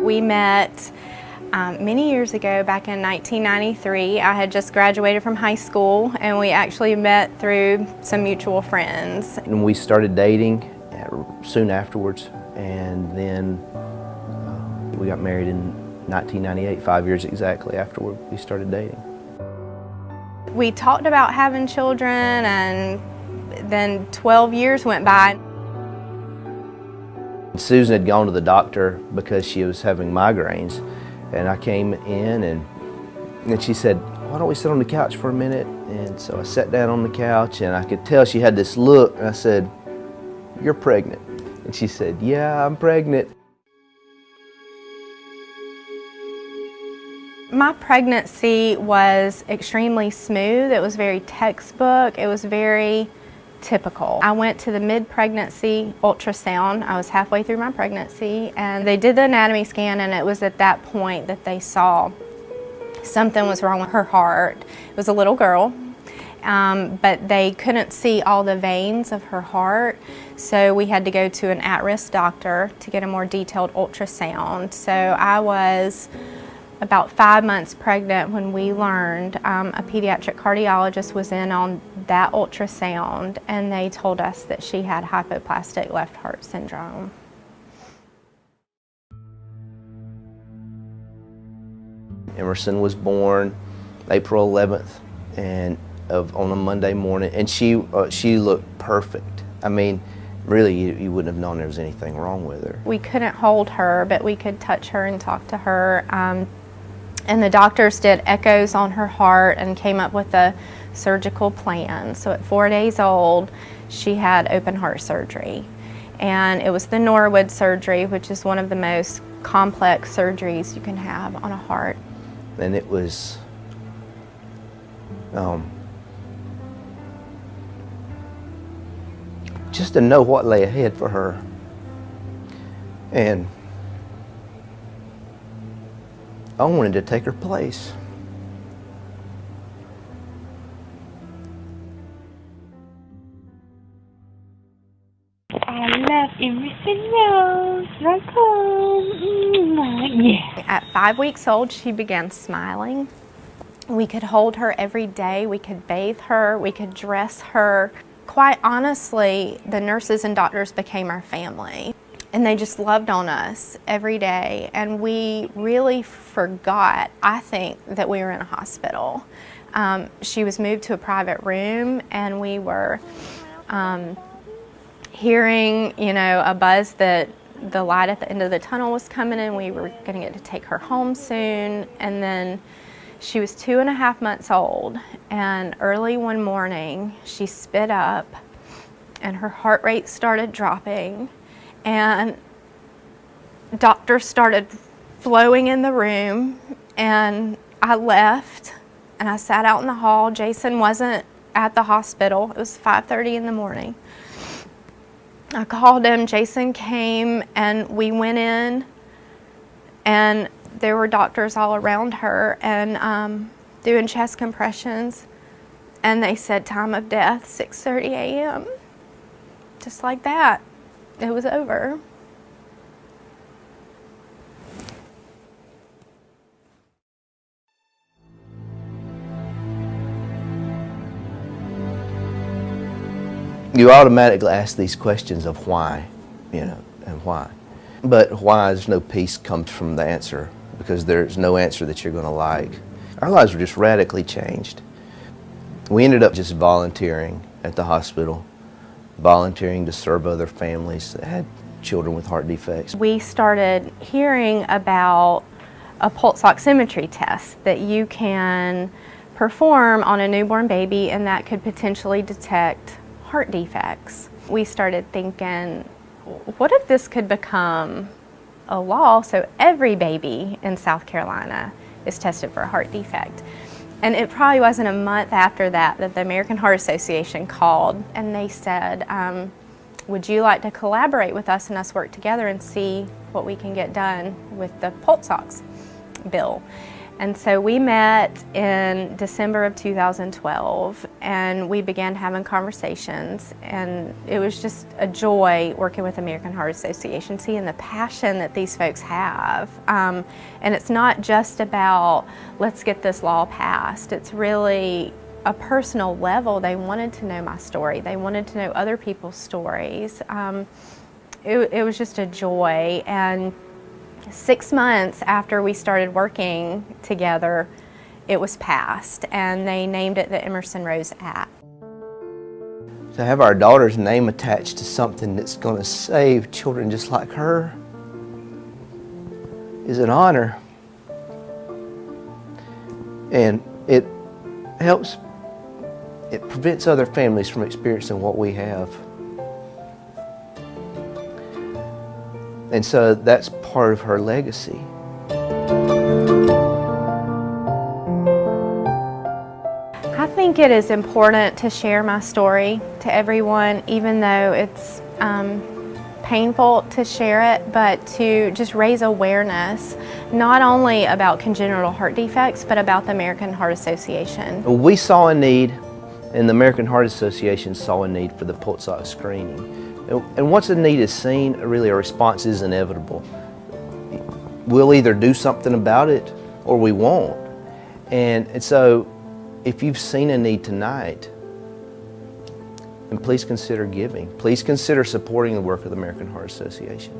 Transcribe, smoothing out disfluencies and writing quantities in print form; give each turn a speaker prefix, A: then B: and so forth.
A: We met many years ago, back in 1993. I had just graduated from high school, and we actually met through some mutual friends.
B: And we started dating soon afterwards, and then we got married in 1998, 5 years exactly after we started dating.
A: We talked about having children, and then 12 years went by.
B: Susan had gone to the doctor because she was having migraines, and I came in and she said, "Why don't we sit on the couch for a minute?" And so I sat down on the couch, and I could tell she had this look, and I said, "You're pregnant." And she said, "Yeah, I'm pregnant."
A: My pregnancy was extremely smooth. It was very textbook. It was very typical. I went to the mid-pregnancy ultrasound. I was halfway through my pregnancy, and they did the anatomy scan, and it was at that point that they saw something was wrong with her heart. It was a little girl, but they couldn't see all the veins of her heart, so we had to go to an at-risk doctor to get a more detailed ultrasound. So I was about 5 months pregnant when we learned a pediatric cardiologist was in on that ultrasound, and they told us that she had hypoplastic left heart syndrome.
B: Emerson was born April 11th on a Monday morning, and she looked perfect. I mean, really, you wouldn't have known there was anything wrong with her. We
A: couldn't hold her, but we could touch her and talk to her. And the doctors did echoes on her heart and came up with a surgical plan. So at 4 days old, she had open heart surgery. And it was the Norwood surgery, which is one of the most complex surgeries you can have on a heart.
B: And it was just to know what lay ahead for her. And I wanted to take her place.
C: I love Emerson Rose. Welcome. Yeah.
A: At 5 weeks old, she began smiling. We could hold her every day. We could bathe her. We could dress her. Quite honestly, the nurses and doctors became our family. And they just loved on us every day. And we really forgot, I think, that we were in a hospital. She was moved to a private room, and we were hearing, a buzz that the light at the end of the tunnel was coming, and we were going to get to take her home soon. And then she was 2.5 months old, and early one morning, she spit up, and her heart rate started dropping. And doctors started flowing in the room, and I left, and I sat out in the hall. Jason wasn't at the hospital. It was 5:30 in the morning. I called him. Jason came, and we went in, and there were doctors all around her and doing chest compressions, and they said time of death, 6:30 a.m. Just like that. It was over.
B: You automatically ask these questions of why, and why. But why, there's no peace comes from the answer, because there's no answer that you're going to like. Our lives were just radically changed. We ended up just volunteering at the hospital, volunteering to serve other families that had children with heart defects.
A: We started hearing about a pulse oximetry test that you can perform on a newborn baby, and that could potentially detect heart defects. We started thinking, what if this could become a law so every baby in South Carolina is tested for a heart defect? And it probably wasn't a month after that that the American Heart Association called, and they said, would you like to collaborate with us and us work together and see what we can get done with the pulse ox bill? And so we met in December of 2012, and we began having conversations, and it was just a joy working with American Heart Association, seeing the passion that these folks have. And it's not just about, let's get this law passed. It's really a personal level. They wanted to know my story. They wanted to know other people's stories. It was just a joy. And 6 months after we started working together, it was passed, and they named it the Emerson Rose Act.
B: To have our daughter's name attached to something that's going to save children just like her is an honor. And it helps, it prevents other families from experiencing what we have. And so that's part of her legacy.
A: I think it is important to share my story to everyone, even though it's painful to share it, but to just raise awareness, not only about congenital heart defects, but about the American Heart Association.
B: We saw a need, and the American Heart Association saw a need for the pulse ox screening. And once a need is seen, really a response is inevitable. We'll either do something about it or we won't. And so if you've seen a need tonight, then please consider giving. Please consider supporting the work of the American Heart Association.